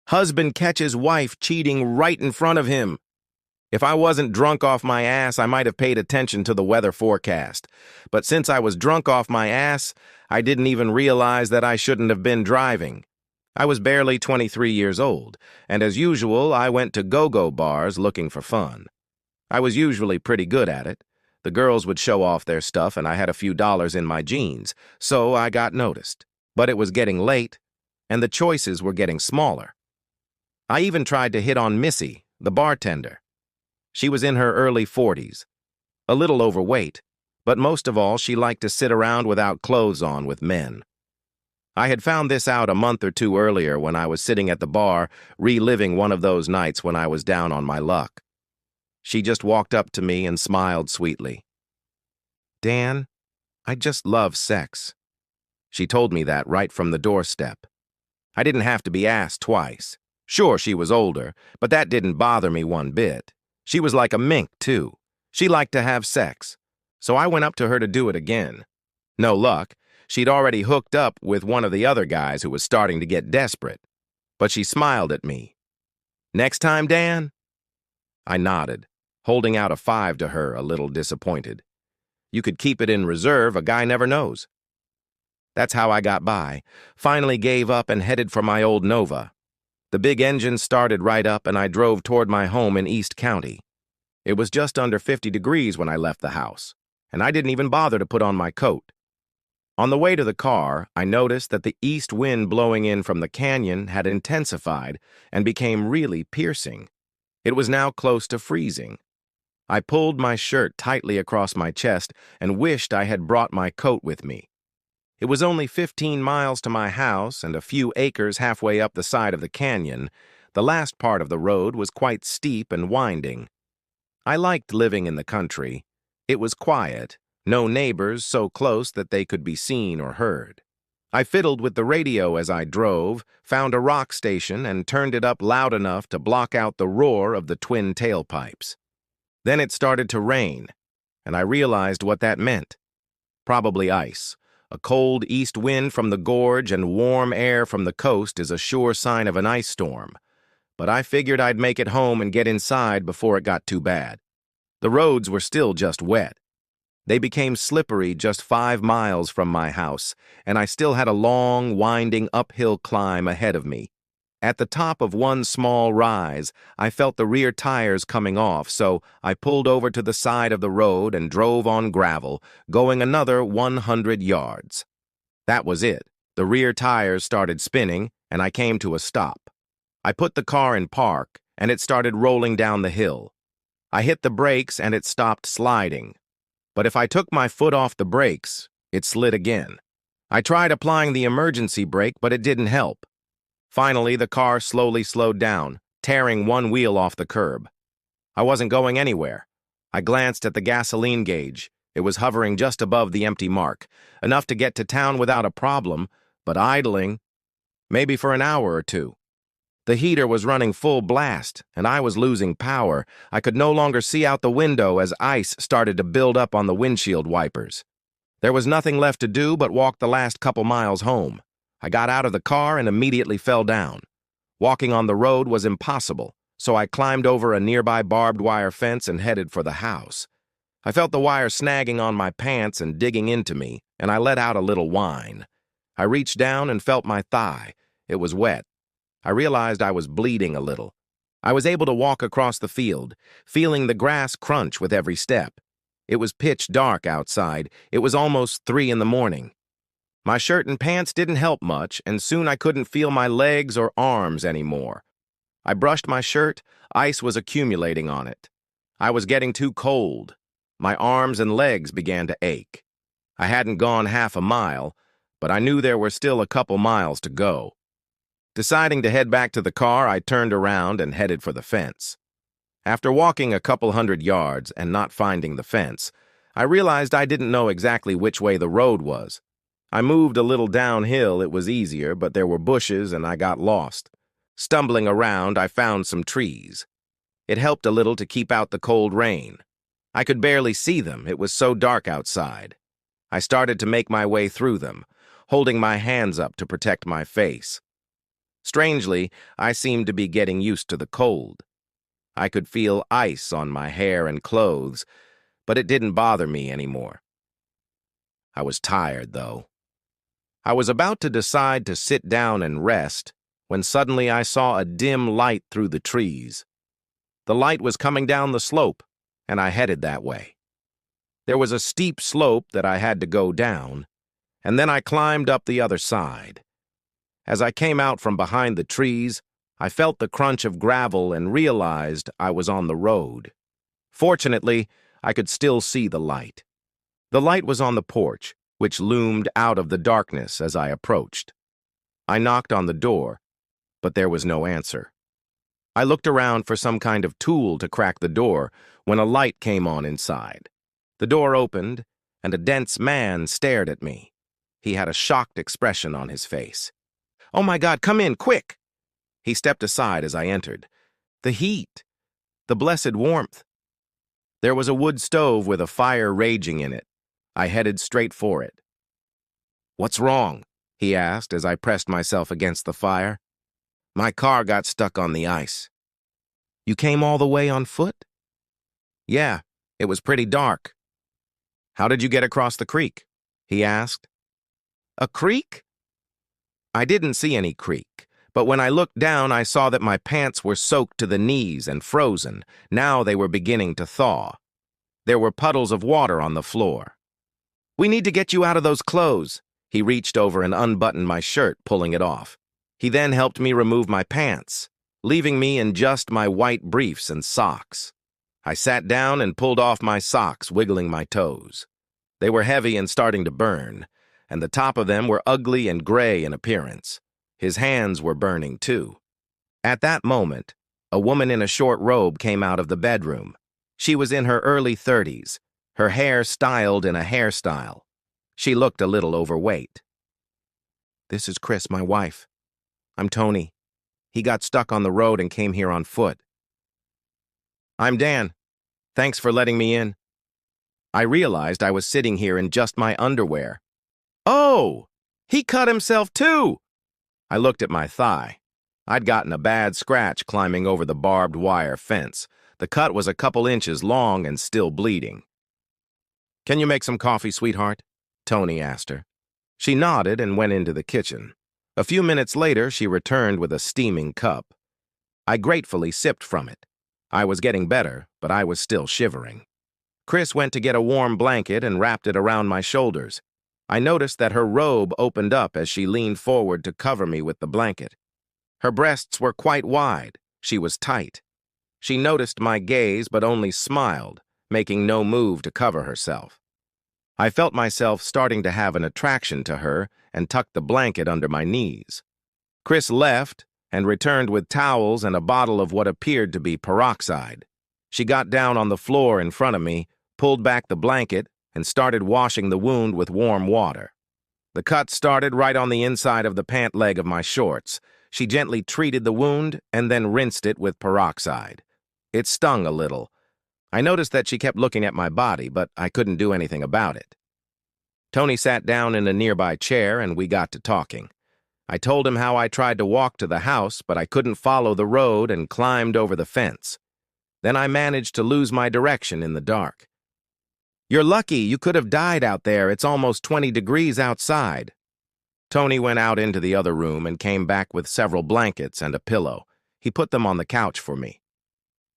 Husband catches wife cheating right in front of him. If I wasn't drunk off my ass, I might have paid attention to the weather forecast. But since I was drunk off my ass, I didn't even realize that I shouldn't have been driving. I was barely 23 years old, and as usual, I went to go-go bars looking for fun. I was usually pretty good at it. The girls would show off their stuff, and I had a few dollars in my jeans, so I got noticed. But it was getting late, and the choices were getting smaller. I even tried to hit on Missy, the bartender. She was in her early 40s, a little overweight, but most of all, she liked to sit around without clothes on with men. I had found this out a month or two earlier when I was sitting at the bar, reliving one of those nights when I was down on my luck. She just walked up to me and smiled sweetly. "Dan, I just love sex." She told me that right from the doorstep. I didn't have to be asked twice. Sure, she was older, but that didn't bother me one bit. She was like a mink, too. She liked to have sex. So I went up to her to do it again. No luck. She'd already hooked up with one of the other guys who was starting to get desperate. But she smiled at me. "Next time, Dan?" I nodded, holding out a 5 to her, a little disappointed. You could keep it in reserve, a guy never knows. That's how I got by, finally gave up and headed for my old Nova. The big engine started right up and I drove toward my home in East County. It was just under 50 degrees when I left the house, and I didn't even bother to put on my coat. On the way to the car, I noticed that the east wind blowing in from the canyon had intensified and became really piercing. It was now close to freezing. I pulled my shirt tightly across my chest and wished I had brought my coat with me. It was only 15 miles to my house and a few acres halfway up the side of the canyon. The last part of the road was quite steep and winding. I liked living in the country. It was quiet, no neighbors so close that they could be seen or heard. I fiddled with the radio as I drove, found a rock station, and turned it up loud enough to block out the roar of the twin tailpipes. Then it started to rain, and I realized what that meant. Probably ice. A cold east wind from the gorge and warm air from the coast is a sure sign of an ice storm. But I figured I'd make it home and get inside before it got too bad. The roads were still just wet. They became slippery just 5 miles from my house, and I still had a long, winding uphill climb ahead of me. At the top of one small rise, I felt the rear tires coming off, so I pulled over to the side of the road and drove on gravel, going another 100 yards. That was it. The rear tires started spinning, and I came to a stop. I put the car in park, and it started rolling down the hill. I hit the brakes, and it stopped sliding. But if I took my foot off the brakes, it slid again. I tried applying the emergency brake, but it didn't help. Finally, the car slowly slowed down, tearing one wheel off the curb. I wasn't going anywhere. I glanced at the gasoline gauge. It was hovering just above the empty mark, enough to get to town without a problem, but idling, maybe for an hour or two. The heater was running full blast, and I was losing power. I could no longer see out the window as ice started to build up on the windshield wipers. There was nothing left to do but walk the last couple miles home. I got out of the car and immediately fell down. Walking on the road was impossible, so I climbed over a nearby barbed wire fence and headed for the house. I felt the wire snagging on my pants and digging into me, and I let out a little whine. I reached down and felt my thigh. It was wet. I realized I was bleeding a little. I was able to walk across the field, feeling the grass crunch with every step. It was pitch dark outside. It was almost 3 in the morning. My shirt and pants didn't help much, and soon I couldn't feel my legs or arms anymore. I brushed my shirt. Ice was accumulating on it. I was getting too cold. My arms and legs began to ache. I hadn't gone half a mile, but I knew there were still a couple miles to go. Deciding to head back to the car, I turned around and headed for the fence. After walking a couple 100 yards and not finding the fence, I realized I didn't know exactly which way the road was. I moved a little downhill. It was easier, but there were bushes and I got lost. Stumbling around, I found some trees. It helped a little to keep out the cold rain. I could barely see them. It was so dark outside. I started to make my way through them, holding my hands up to protect my face. Strangely, I seemed to be getting used to the cold. I could feel ice on my hair and clothes, but it didn't bother me anymore. I was tired, though. I was about to decide to sit down and rest when suddenly I saw a dim light through the trees. The light was coming down the slope, and I headed that way. There was a steep slope that I had to go down, and then I climbed up the other side. As I came out from behind the trees, I felt the crunch of gravel and realized I was on the road. Fortunately, I could still see the light. The light was on the porch, which loomed out of the darkness as I approached. I knocked on the door, but there was no answer. I looked around for some kind of tool to crack the door when a light came on inside. The door opened, and a dense man stared at me. He had a shocked expression on his face. "Oh my God, come in, quick!" He stepped aside as I entered. The heat, the blessed warmth. There was a wood stove with a fire raging in it. I headed straight for it. "What's wrong?" he asked as I pressed myself against the fire. "My car got stuck on the ice." "You came all the way on foot?" "Yeah, it was pretty dark." "How did you get across the creek?" he asked. "A creek?" I didn't see any creek, but when I looked down, I saw that my pants were soaked to the knees and frozen. Now they were beginning to thaw. There were puddles of water on the floor. "We need to get you out of those clothes." He reached over and unbuttoned my shirt, pulling it off. He then helped me remove my pants, leaving me in just my white briefs and socks. I sat down and pulled off my socks, wiggling my toes. They were heavy and starting to burn, and the top of them were ugly and gray in appearance. His hands were burning too. At that moment, a woman in a short robe came out of the bedroom. She was in her early 30s, her hair styled in a hairstyle. She looked a little overweight. "This is Chris, my wife. I'm Tony. He got stuck on the road and came here on foot." "I'm Dan. Thanks for letting me in." I realized I was sitting here in just my underwear. "Oh, he cut himself too!" I looked at my thigh. I'd gotten a bad scratch climbing over the barbed wire fence. The cut was a couple inches long and still bleeding. "Can you make some coffee, sweetheart?" Tony asked her. She nodded and went into the kitchen. A few minutes later, she returned with a steaming cup. I gratefully sipped from it. I was getting better, but I was still shivering. Chris went to get a warm blanket and wrapped it around my shoulders. I noticed that her robe opened up as she leaned forward to cover me with the blanket. Her breasts were quite wide. She was tight. She noticed my gaze but only smiled, making no move to cover herself. I felt myself starting to have an attraction to her and tucked the blanket under my knees. Chris left and returned with towels and a bottle of what appeared to be peroxide. She got down on the floor in front of me, pulled back the blanket, and started washing the wound with warm water. The cut started right on the inside of the pant leg of my shorts. She gently treated the wound and then rinsed it with peroxide. It stung a little. I noticed that she kept looking at my body, but I couldn't do anything about it. Tony sat down in a nearby chair and we got to talking. I told him how I tried to walk to the house, but I couldn't follow the road and climbed over the fence. Then I managed to lose my direction in the dark. "You're lucky. You could have died out there. It's almost 20 degrees outside." Tony went out into the other room and came back with several blankets and a pillow. He put them on the couch for me.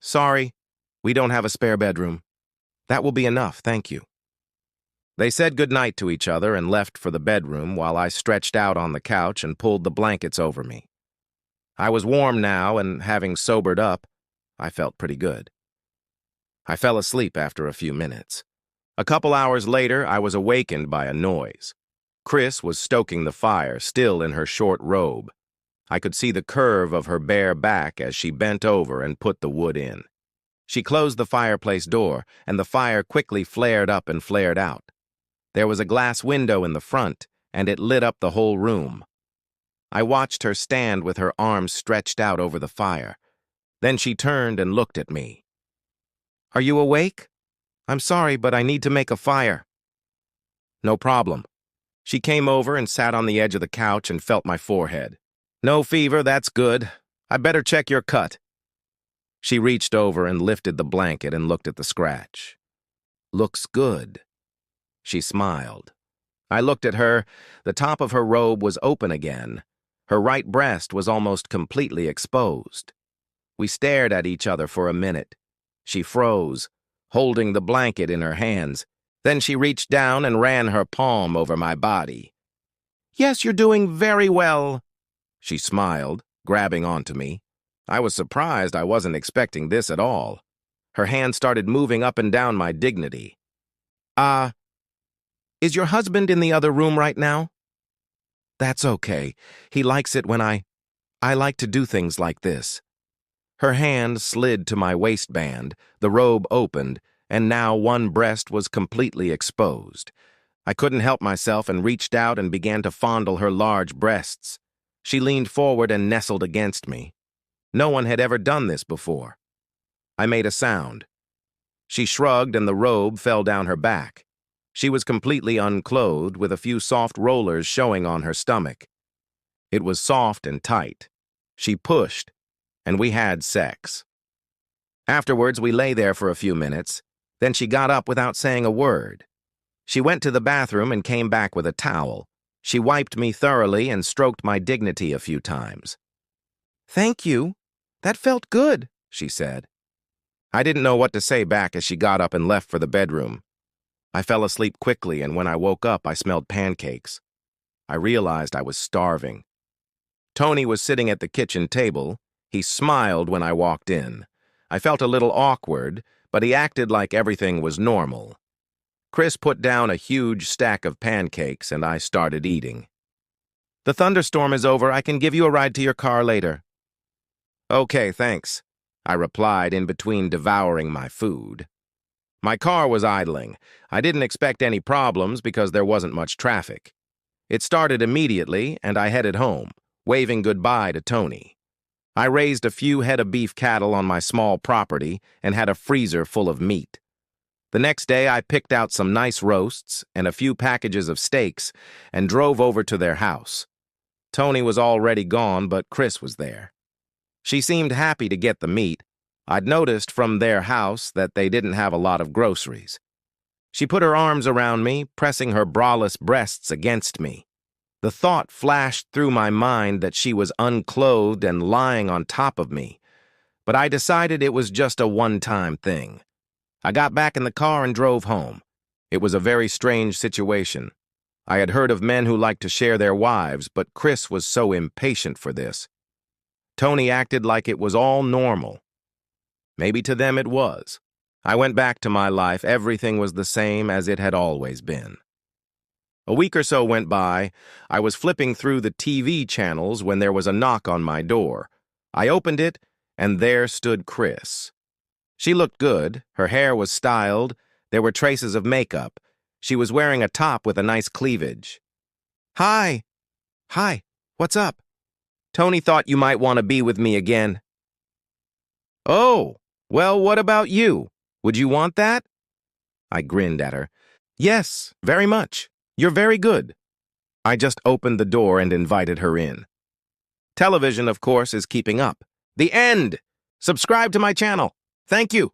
"Sorry, we don't have a spare bedroom. That will be enough, thank you." They said goodnight to each other and left for the bedroom while I stretched out on the couch and pulled the blankets over me. I was warm now, and having sobered up, I felt pretty good. I fell asleep after a few minutes. A couple hours later, I was awakened by a noise. Chris was stoking the fire, still in her short robe. I could see the curve of her bare back as she bent over and put the wood in. She closed the fireplace door, and the fire quickly flared up and flared out. There was a glass window in the front, and it lit up the whole room. I watched her stand with her arms stretched out over the fire. Then she turned and looked at me. "Are you awake? I'm sorry, but I need to make a fire." "No problem." She came over and sat on the edge of the couch and felt my forehead. No fever, that's good. I better check your cut. She reached over and lifted the blanket and looked at the scratch. Looks good. She smiled. I looked at her. The top of her robe was open again. Her right breast was almost completely exposed. We stared at each other for a minute. She froze, holding the blanket in her hands. Then she reached down and ran her palm over my body. "Yes, you're doing very well," she smiled, grabbing onto me. I was surprised. I wasn't expecting this at all. Her hand started moving up and down my dignity. Is your husband in the other room right now?" "That's okay. He likes it when I like to do things like this." Her hand slid to my waistband, the robe opened, and now one breast was completely exposed. I couldn't help myself and reached out and began to fondle her large breasts. She leaned forward and nestled against me. No one had ever done this before. I made a sound. She shrugged and the robe fell down her back. She was completely unclothed with a few soft rollers showing on her stomach. It was soft and tight. She pushed, and we had sex. Afterwards, we lay there for a few minutes. Then she got up without saying a word. She went to the bathroom and came back with a towel. She wiped me thoroughly and stroked my dignity a few times. "Thank you. That felt good," she said. I didn't know what to say back as she got up and left for the bedroom. I fell asleep quickly, and when I woke up, I smelled pancakes. I realized I was starving. Tony was sitting at the kitchen table. He smiled when I walked in. I felt a little awkward, but he acted like everything was normal. Chris put down a huge stack of pancakes, and I started eating. "The thunderstorm is over. I can give you a ride to your car later." "Okay, thanks," I replied in between devouring my food. My car was idling. I didn't expect any problems because there wasn't much traffic. It started immediately, and I headed home, waving goodbye to Tony. I raised a few head of beef cattle on my small property and had a freezer full of meat. The next day, I picked out some nice roasts and a few packages of steaks and drove over to their house. Tony was already gone, but Chris was there. She seemed happy to get the meat. I'd noticed from their house that they didn't have a lot of groceries. She put her arms around me, pressing her braless breasts against me. The thought flashed through my mind that she was unclothed and lying on top of me, but I decided it was just a one-time thing. I got back in the car and drove home. It was a very strange situation. I had heard of men who liked to share their wives, but Chris was so impatient for this. Tony acted like it was all normal. Maybe to them it was. I went back to my life. Everything was the same as it had always been. A week or so went by. I was flipping through the TV channels when there was a knock on my door. I opened it, and there stood Chris. She looked good. Her hair was styled. There were traces of makeup. She was wearing a top with a nice cleavage. "Hi." "Hi. What's up?" "Tony thought you might want to be with me again." "Oh, well, what about you? Would you want that?" I grinned at her. "Yes, very much. You're very good." I just opened the door and invited her in. Television, of course, is keeping up. The end! Subscribe to my channel. Thank you.